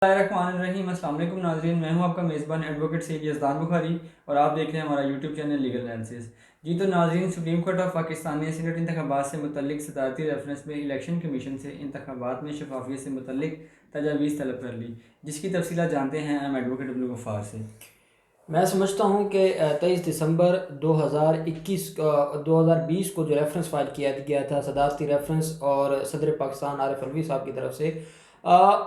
الرحمن السلام علیکم ناظرین، میں ہوں آپ کا میزبان ایڈوکیٹ سید یزدان بخاری اور آپ دیکھ رہے ہیں ہمارا یوٹیوب چینل لیگل انالیسس۔ جی تو ناظرین، سپریم کورٹ آف پاکستان نے سینیٹ انتخابات سے متعلق صدارتی ریفرنس میں الیکشن کمیشن سے انتخابات میں شفافیت سے متعلق تجاویز طلب کر لی، جس کی تفصیلات جانتے ہیں ہم ایڈوکیٹ عبد الغفار سے۔ میں سمجھتا ہوں کہ 23 دسمبر 2020 کو جو ریفرنس فائل کیا گیا تھا، صدارتی ریفرنس اور صدر پاکستان عارف علوی صاحب کی طرف سے،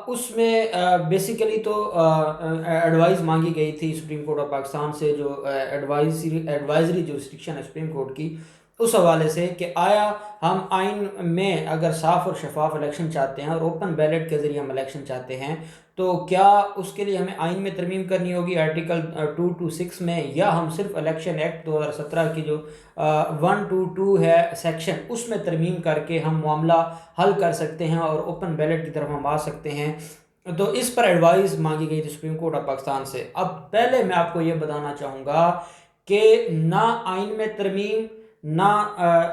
اس میں بیسیکلی تو ایڈوائز مانگی گئی تھی سپریم کورٹ آف پاکستان سے، جو ایڈوائزری جو ریسٹرکشن ہے سپریم کورٹ کی، اس حوالے سے کہ آیا ہم آئین میں اگر صاف اور شفاف الیکشن چاہتے ہیں اور اوپن بیلٹ کے ذریعے ہم الیکشن چاہتے ہیں تو کیا اس کے لیے ہمیں آئین میں ترمیم کرنی ہوگی آرٹیکل 226 میں، یا ہم صرف الیکشن ایکٹ 2017 کی جو 122 ہے سیکشن، اس میں ترمیم کر کے ہم معاملہ حل کر سکتے ہیں اور اوپن بیلٹ کی طرف ہم آ سکتے ہیں۔ تو اس پر ایڈوائز مانگی گئی تھی سپریم کورٹ آف پاکستان سے۔ اب پہلے میں آپ کو یہ بتانا چاہوں گا کہ نہ آئین میں ترمیم نہ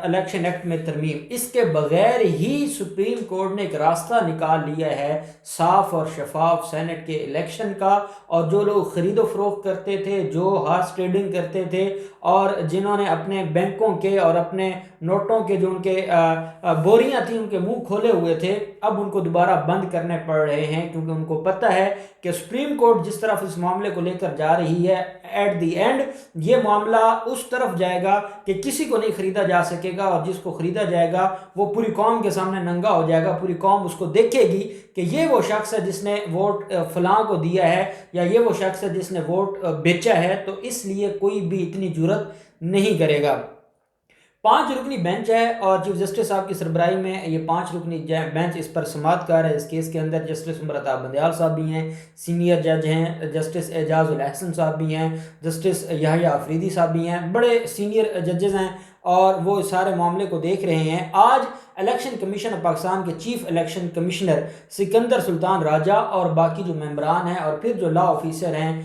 الیکشن ایکٹ میں ترمیم، اس کے بغیر ہی سپریم کورٹ نے ایک راستہ نکال لیا ہے صاف اور شفاف سینٹ کے الیکشن کا، اور جو لوگ خرید و فروخت کرتے تھے، جو ہارس ٹریڈنگ کرتے تھے، اور جنہوں نے اپنے بینکوں کے اور اپنے نوٹوں کے جو ان کے بوریاں تھیں ان کے منہ کھولے ہوئے تھے، اب ان کو دوبارہ بند کرنے پڑ رہے ہیں، کیونکہ ان کو پتہ ہے کہ سپریم کورٹ جس طرف اس معاملے کو لے کر جا رہی ہے، ایٹ دی اینڈ یہ معاملہ اس طرف جائے گا کہ کسی کو نہیں خریدا جا سکے گا، اور جس کو خریدا جائے گا وہ پوری قوم کے سامنے ننگا ہو جائے گا۔ پوری قوم اس کو دیکھے گی کہ یہ وہ شخص ہے جس نے ووٹ فلاں کو دیا ہے، یا یہ وہ شخص ہے جس نے ووٹ بیچا ہے، تو اس لیے کوئی بھی اتنی جرت نہیں کرے گا۔ 5 رکنی بینچ ہے، اور چیف جسٹس صاحب کی سربراہی میں یہ 5 رکنی بینچ اس پر سماعت کر ہے۔ اس کیس کے اندر جسٹس عمر عطا بندیال صاحب بھی ہیں، سینئر جج ہیں، جسٹس اعجاز الاحسن صاحب بھی ہیں، جسٹس یحییٰ آفریدی صاحب بھی ہیں، بڑے سینئر ججز ہیں، اور وہ سارے معاملے کو دیکھ رہے ہیں۔ آج الیکشن کمیشن آف پاکستان کے چیف الیکشن کمشنر سکندر سلطان راجہ اور باقی جو ممبران ہیں، اور پھر جو لا آفیسر ہیں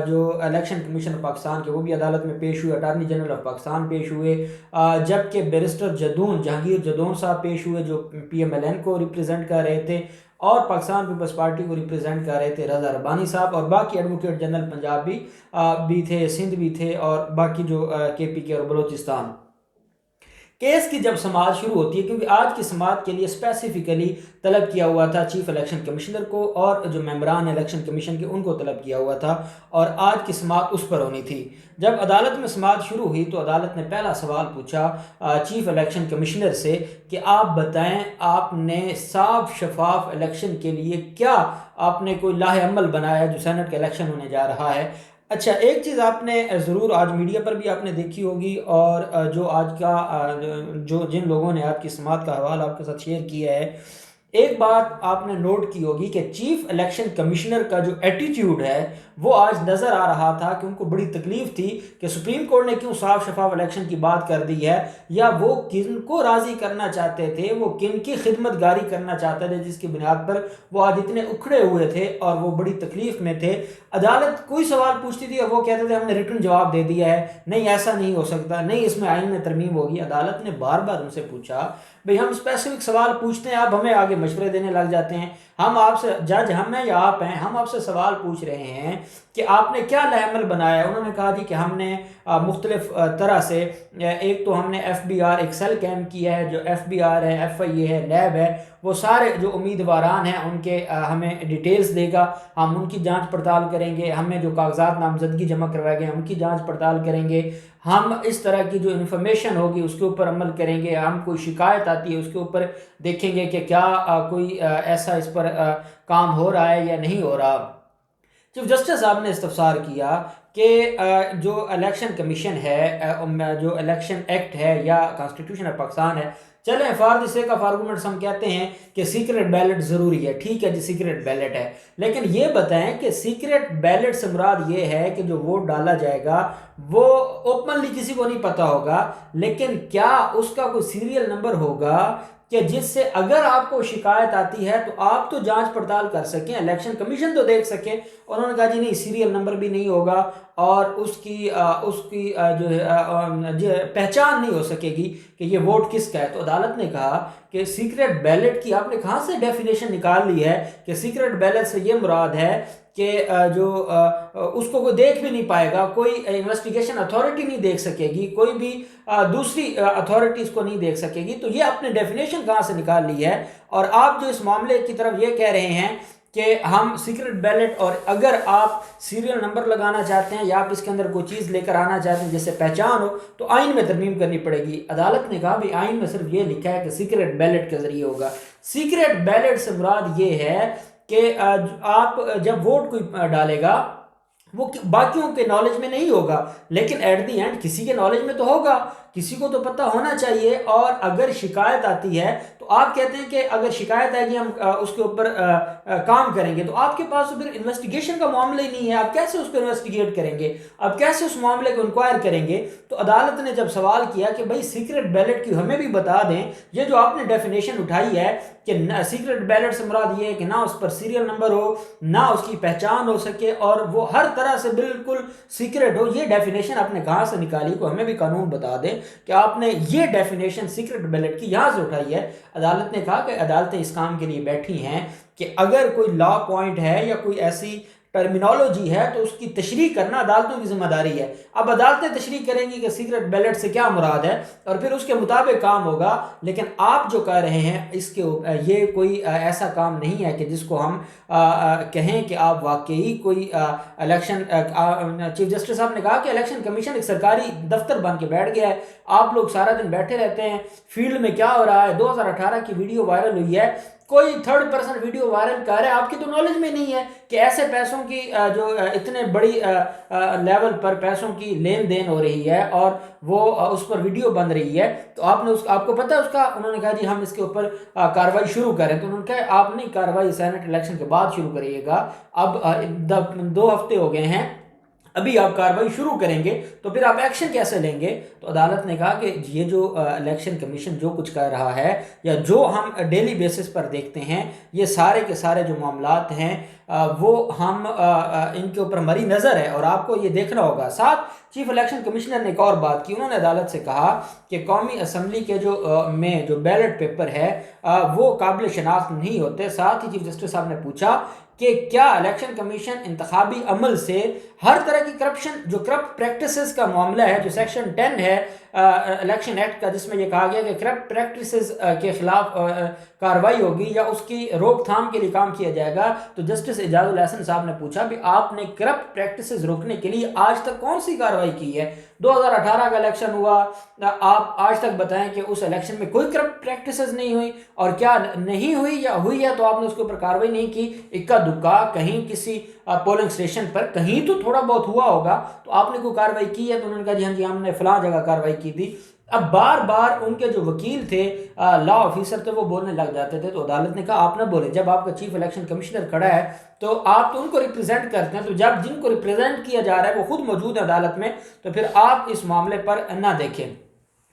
جو الیکشن کمیشن آف پاکستان کے، وہ بھی عدالت میں پیش ہوئے، اٹارنی جنرل آف پاکستان پیش ہوئے، جبکہ بیرسٹر جہانگیر جدون صاحب پیش ہوئے جو پی ایم ایل این کو ریپریزنٹ کر رہے تھے، اور پاکستان پیپلز پارٹی کو ریپریزنٹ کر رہے تھے رضا ربانی صاحب، اور باقی ایڈوکیٹ جنرل پنجاب بھی تھے، سندھ بھی تھے، اور باقی جو کے پی کے اور بلوچستان۔ کیس کی جب سماعت شروع ہوتی ہے، کیونکہ آج کی سماعت کے لیے اسپیسیفکلی طلب کیا ہوا تھا چیف الیکشن کمشنر کو، اور جو ممبران الیکشن کمیشن کے ان کو طلب کیا ہوا تھا، اور آج کی سماعت اس پر ہونی تھی۔ جب عدالت میں سماعت شروع ہوئی تو عدالت نے پہلا سوال پوچھا چیف الیکشن کمشنر سے کہ آپ بتائیں، آپ نے صاف شفاف الیکشن کے لیے کیا آپ نے کوئی لاہ عمل بنایا جو سینٹ کا الیکشن ہونے جا رہا ہے۔ اچھا، ایک چیز آپ نے ضرور آج میڈیا پر بھی آپ نے دیکھی ہوگی، اور جو آج کا جن لوگوں نے آپ کی سماعت کا حوالہ آپ کے ساتھ شیئر کیا ہے، ایک بات آپ نے نوٹ کی ہوگی کہ چیف الیکشن کمشنر کا جو ایٹیٹیوڈ ہے وہ آج نظر آ رہا تھا کہ ان کو بڑی تکلیف تھی کہ سپریم کورٹ نے کیوں صاف شفاف الیکشن کی بات کر دی ہے، یا وہ کن کو راضی کرنا چاہتے تھے، وہ کن کی خدمت گاری کرنا چاہتے تھے، جس کی بنیاد پر وہ آج اتنے اکھڑے ہوئے تھے اور وہ بڑی تکلیف میں تھے۔ عدالت کوئی سوال پوچھتی تھی اور وہ کہتے تھے ہم نے ریٹن جواب دے دیا ہے، نہیں ایسا نہیں ہو سکتا، نہیں اس میں آئین میں ترمیم ہوگی۔ عدالت نے بار بار ان سے پوچھا بھئی ہم اسپیسیفک سوال پوچھتے ہیں، آپ ہمیں آگے مشورے دینے لگ جاتے ہیں، ہم آپ سے جج ہم ہیں یا آپ ہیں، ہم آپ سے سوال پوچھ رہے ہیں کہ آپ نے کیا لائحہ عمل بنایا ہے۔ انہوں نے کہا جی کہ ہم نے مختلف طرح سے، ایک تو ہم نے ایف بی آر ایک سیل قائم کیا ہے، جو ایف بی آر ہے، ایف آئی اے ہے، لیب ہے، وہ سارے جو امیدواران ہیں ان کے ہمیں ڈیٹیلز دے گا، ہم ان کی جانچ پڑتال کریں گے، ہمیں جو کاغذات نامزدگی جمع کروائے گئے ان کی جانچ پڑتال کریں گے، ہم اس طرح کی جو انفارمیشن ہوگی اس کے اوپر عمل کریں گے، ہم کوئی شکایت آتی ہے اس کے اوپر دیکھیں گے کہ کیا کوئی ایسا اس پر کام ہو رہا ہے یا نہیں ہو رہا۔ چیف جسٹس صاحب نے استفسار کیا کہ جو الیکشن کمیشن ہے، جو الیکشن ایکٹ ہے یا کانسٹیٹیوشن آف پاکستان ہے، چلیں for the sake of arguments ہم کہتے ہیں کہ سیکرٹ بیلٹ ضروری ہے، ٹھیک ہے جی سیکرٹ بیلٹ ہے، لیکن یہ بتائیں کہ سیکرٹ بیلٹ سے مراد یہ ہے کہ جو ووٹ ڈالا جائے گا وہ اوپنلی کسی کو نہیں پتا ہوگا، لیکن کیا اس کا کوئی سیریل نمبر ہوگا کہ جس سے اگر آپ کو شکایت آتی ہے تو آپ تو جانچ پڑتال کر سکیں، الیکشن کمیشن تو دیکھ سکیں۔ انہوں نے کہا جی نہیں، سیریل نمبر بھی نہیں ہوگا، اور اس کی جو ہے پہچان نہیں ہو سکے گی کہ یہ ووٹ کس کا ہے۔ تو عدالت نے کہا کہ سیکرٹ بیلٹ کی آپ نے کہاں سے ڈیفینیشن نکال لی ہے کہ سیکرٹ بیلٹ سے یہ مراد ہے کہ جو اس کو کوئی دیکھ بھی نہیں پائے گا، کوئی انویسٹیگیشن اتھارٹی نہیں دیکھ سکے گی، کوئی بھی دوسری اتھارٹی اس کو نہیں دیکھ سکے گی. تو یہ آپ نے ڈیفینیشن کہاں سے نکال لی ہے؟ اور آپ جو اس معاملے کی طرف یہ کہہ رہے ہیں کہ ہم سیکرٹ بیلٹ، اور اگر آپ سیریل نمبر لگانا چاہتے ہیں یا آپ اس کے اندر کوئی چیز لے کر آنا چاہتے ہیں جس سے پہچان ہو تو آئین میں ترمیم کرنی پڑے گی. عدالت نے کہا بھی آئین میں صرف یہ لکھا ہے کہ سیکرٹ بیلٹ کے ذریعے ہوگا. سیکرٹ بیلٹ سے مراد یہ ہے کہ آپ جب ووٹ کوئی ڈالے گا وہ باقیوں کے نالج میں نہیں ہوگا، لیکن ایٹ دی اینڈ کسی کے نالج میں تو ہوگا، کسی کو تو پتہ ہونا چاہیے. اور اگر شکایت آتی ہے تو آپ کہتے ہیں کہ اگر شکایت آئے گی ہم اس کے اوپر کام کریں گے، تو آپ کے پاس پھر انویسٹیگیشن کا معاملہ ہی نہیں ہے. آپ کیسے اس کو انویسٹیگیٹ کریں گے؟ آپ کیسے اس معاملے کو انکوائر کریں گے؟ تو عدالت نے جب سوال کیا کہ بھائی سیکرٹ بیلٹ کی ہمیں بھی بتا دیں، یہ جو آپ نے ڈیفینیشن اٹھائی ہے کہ سیکرٹ بیلٹ سے مراد یہ ہے کہ نہ اس پر سیریل نمبر ہو، نہ اس کی پہچان ہو سکے، اور وہ ہر طرح سے بالکل سیکرٹ ہو، یہ ڈیفینیشن آپ نے کہاں سے نکالی؟ کو ہمیں بھی قانون بتا دیں کہ آپ نے یہ ڈیفینیشن سیکرٹ بیلٹ کی یہاں سے اٹھائی ہے. عدالت نے کہا کہ عدالتیں اس کام کے لیے بیٹھی ہیں کہ اگر کوئی لا پوائنٹ ہے یا کوئی ایسی ٹرمینالوجی ہے تو اس کی تشریح کرنا عدالتوں کی ذمہ داری ہے. اب عدالتیں تشریح کریں گی کہ سیکرٹ بیلٹ سے کیا مراد ہے اور پھر اس کے مطابق کام ہوگا. لیکن آپ جو کہہ رہے ہیں اس کے یہ کوئی ایسا کام نہیں ہے کہ جس کو ہم کہیں کہ آپ واقعی کوئی الیکشن. چیف جسٹس صاحب نے کہا کہ الیکشن کمیشن ایک سرکاری دفتر بن کے بیٹھ گیا ہے، آپ لوگ سارا دن بیٹھے رہتے ہیں، فیلڈ میں کیا ہو رہا ہے. 2018 کی ویڈیو وائرل ہوئی ہے، کوئی تھرڈ پرسن ویڈیو وائرل کر رہا ہے، آپ کی تو نالج میں نہیں ہے کہ ایسے پیسوں کی جو اتنے بڑی لیول پر پیسوں کی لین دین ہو رہی ہے اور وہ اس پر ویڈیو بن رہی ہے. تو آپ کو پتہ ہے اس کا؟ انہوں نے کہا جی ہم اس کے اوپر کارروائی شروع کریں. تو انہوں نے کہا آپ نہیں، کارروائی سینٹ الیکشن کے بعد شروع کریے گا. اب 2 ہفتے ہو گئے ہیں، ابھی آپ کارروائی شروع کریں گے تو پھر آپ ایکشن کیسے لیں گے؟ تو عدالت نے کہا کہ یہ جو الیکشن کمیشن جو کچھ کر رہا ہے یا جو ہم ڈیلی بیسس پر دیکھتے ہیں، یہ سارے کے سارے جو معاملات ہیں وہ ہم ان کے اوپر ہماری نظر ہے اور آپ کو یہ دیکھنا ہوگا. ساتھ چیف الیکشن کمشنر نے ایک اور بات کی، انہوں نے عدالت سے کہا کہ قومی اسمبلی کے جو بیلٹ پیپر ہے وہ قابل شناخت نہیں ہوتے. ساتھ ہی چیف جسٹس صاحب نے پوچھا کہ کیا الیکشن کمیشن انتخابی عمل سے ہر طرح کی کرپشن، جو کرپٹ پریکٹسز کا معاملہ ہے، جو سیکشن 10 ہے الیکشن ایکٹ کا، جس میں یہ کہا گیا کہ کرپٹ پریکٹسز کے خلاف کارروائی ہوگی یا اس کی روک تھام کے لیے کام کیا جائے گا. تو جسٹس اعجاز الحسن صاحب نے پوچھا بھی آپ نے کرپٹ پریکٹسز روکنے کے لیے آج تک کون سی کارروائی کی ہے؟ 2018 کا الیکشن ہوا، آپ آج تک بتائیں کہ اس الیکشن میں کوئی کرپٹ پریکٹسز نہیں ہوئی، اور کیا نہیں ہوئی یا ہوئی ہے تو آپ نے اس کے اوپر کارروائی نہیں کی. اکا دکا کہیں کسی پولنگ اسٹیشن پر کہیں تو تھوڑا بہت ہوا ہوگا، تو آپ نے کوئی کارروائی کی ہے؟ تو انہوں نے کہا جی ہاں جی ہم نے فلاں جگہ کارروائی کی تھی. اب بار بار ان کے جو وکیل تھے، لا آفیسر تھے، وہ بولنے لگ جاتے تھے. تو عدالت نے کہا آپ نہ بولے، جب آپ کا چیف الیکشن کمشنر کھڑا ہے تو آپ تو ان کو ریپرزینٹ کرتے ہیں، تو جب جن کو ریپرزینٹ کیا جا رہا ہے وہ خود موجود ہے عدالت میں، تو پھر آپ اس معاملے پر نہ دیکھیں.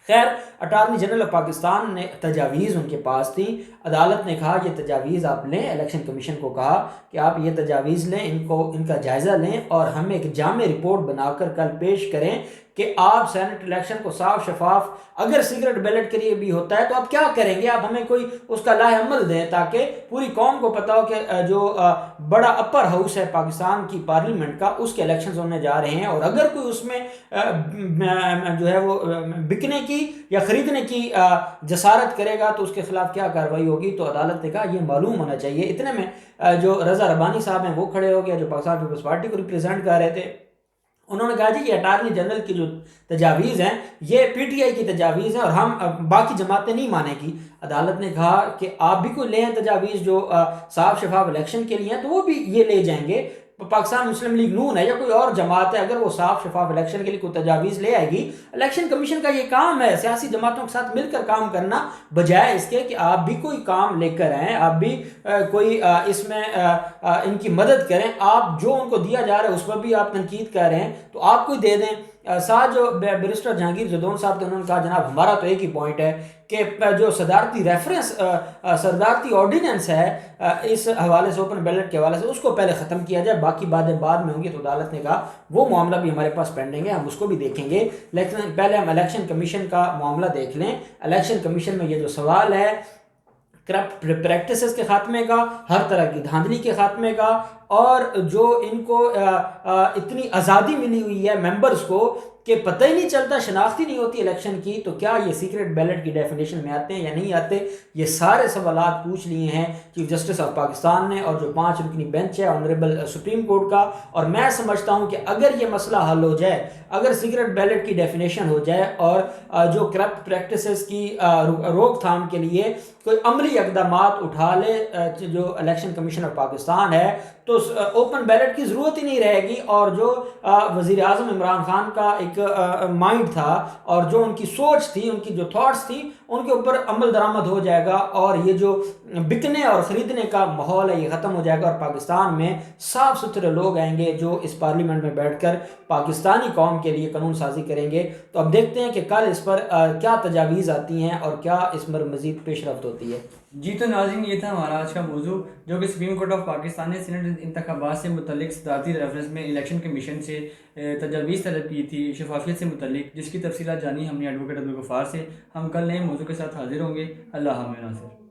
خیر، اٹارنی جنرل آف پاکستان نے تجاویز ان کے پاس تھی. عدالت نے کہا یہ تجاویز آپ لیں. الیکشن کمیشن کو کہا کہ آپ یہ تجاویز لیں، ان کا جائزہ لیں اور ہمیں ایک جامع رپورٹ بنا کر کل پیش کریں کہ آپ سینٹ الیکشن کو صاف شفاف، اگر سیکرٹ بیلٹ کے لیے بھی ہوتا ہے تو آپ کیا کریں گے؟ آپ ہمیں کوئی اس کا لاہ عمل دیں تاکہ پوری قوم کو پتا ہو کہ جو بڑا اپر ہاؤس ہے پاکستان کی پارلیمنٹ کا، اس کے الیکشنز ہونے جا رہے ہیں، اور اگر کوئی اس میں جو ہے وہ بکنے کی یا خریدنے کی جسارت کرے گا تو اس کے خلاف کیا کارروائی ہوگی. تو عدالت نے کہا یہ معلوم ہونا چاہیے. اتنے میں جو رضا ربانی صاحب ہیں وہ کھڑے ہو گئے، جو پاکستان پیپلز پارٹی کو ریپرزینٹ کر رہے تھے. انہوں نے کہا جی یہ اٹارنی جنرل کی جو تجاویز ہیں یہ پی ٹی آئی کی تجاویز ہیں اور ہم باقی جماعتیں نہیں مانیں گی. عدالت نے کہا کہ آپ بھی کوئی لیں تجاویز جو صاف شفاف الیکشن کے لیے ہیں تو وہ بھی یہ لے جائیں گے. پاکستان مسلم لیگ نون ہے یا کوئی اور جماعت ہے، اگر وہ صاف شفاف الیکشن کے لیے کوئی تجاویز لے آئے گی، الیکشن کمیشن کا یہ کام ہے سیاسی جماعتوں کے ساتھ مل کر کام کرنا، بجائے اس کے کہ آپ بھی کوئی کام لے کر آئیں، آپ بھی کوئی اس میں ان کی مدد کریں. آپ جو ان کو دیا جا رہا ہے اس پر بھی آپ تنقید کر رہے ہیں تو آپ کوئی دے دیں. ساتھ جو بیرسٹر جہانگیر جدون صاحب تھے انہوں نے کہا جناب ہمارا تو ایک ہی پوائنٹ ہے کہ جو صدارتی ریفرنس صدارتی آرڈیننس ہے اس حوالے سے، اوپن بیلٹ کے حوالے سے، اس کو پہلے ختم کیا جائے، باقی باتیں بعد میں ہوں گی. تو عدالت نے کہا وہ معاملہ بھی ہمارے پاس پینڈنگ ہے، ہم اس کو بھی دیکھیں گے، لیکن پہلے ہم الیکشن کمیشن کا معاملہ دیکھ لیں. الیکشن کمیشن میں یہ جو سوال ہے کرپٹ پریکٹسز کے خاتمے کا، ہر طرح کی دھاندلی کے خاتمے کا، اور جو ان کو اتنی آزادی ملی ہوئی ہے ممبرز کو کہ پتہ ہی نہیں چلتا، شناخت ہی نہیں ہوتی الیکشن کی، تو کیا یہ سیکرٹ بیلٹ کی ڈیفینیشن میں آتے ہیں یا نہیں آتے؟ یہ سارے سوالات پوچھ لیے ہیں چیف جسٹس آف پاکستان نے، اور جو 5 رکنی بینچ ہے آنریبل سپریم کورٹ کا. اور میں سمجھتا ہوں کہ اگر یہ مسئلہ حل ہو جائے، اگر سیکرٹ بیلٹ کی ڈیفینیشن ہو جائے، اور جو کرپٹ پریکٹسز کی روک تھام کے لیے کوئی عملی اقدامات اٹھا لے جو الیکشن کمیشن آف پاکستان ہے، تو اوپن بیلٹ کی ضرورت ہی نہیں رہے گی. اور جو وزیر اعظم عمران خان کا ایک مائنڈ تھا، اور جو ان کی سوچ تھی، ان کی جو تھاٹس تھی، ان کے اوپر عمل درآمد ہو جائے گا، اور یہ جو بکنے اور خریدنے کا ماحول ہے یہ ختم ہو جائے گا، اور پاکستان میں صاف ستھرے لوگ آئیں گے جو اس پارلیمنٹ میں بیٹھ کر پاکستانی قوم کے لیے قانون سازی کریں گے. تو اب دیکھتے ہیں کہ کل اس پر کیا تجاویز آتی ہیں اور کیا اس پر مزید پیش رفت ہوتی ہے. جی تو ناظرین، یہ تھا ہمارا آج کا موضوع، جو کہ سپریم کورٹ آف پاکستان نے سینٹ انتخابات سے متعلق صدارتی ریفرنس میں الیکشن کمیشن سے تجاویز طلب کی تھی شفافیت سے متعلق، جس کی تفصیلات جانی ہم نے ایڈوکیٹ عبدالغفار سے. ہم کل نئے موضوع کے ساتھ حاضر ہوں گے. اللہ حافظ ناصر.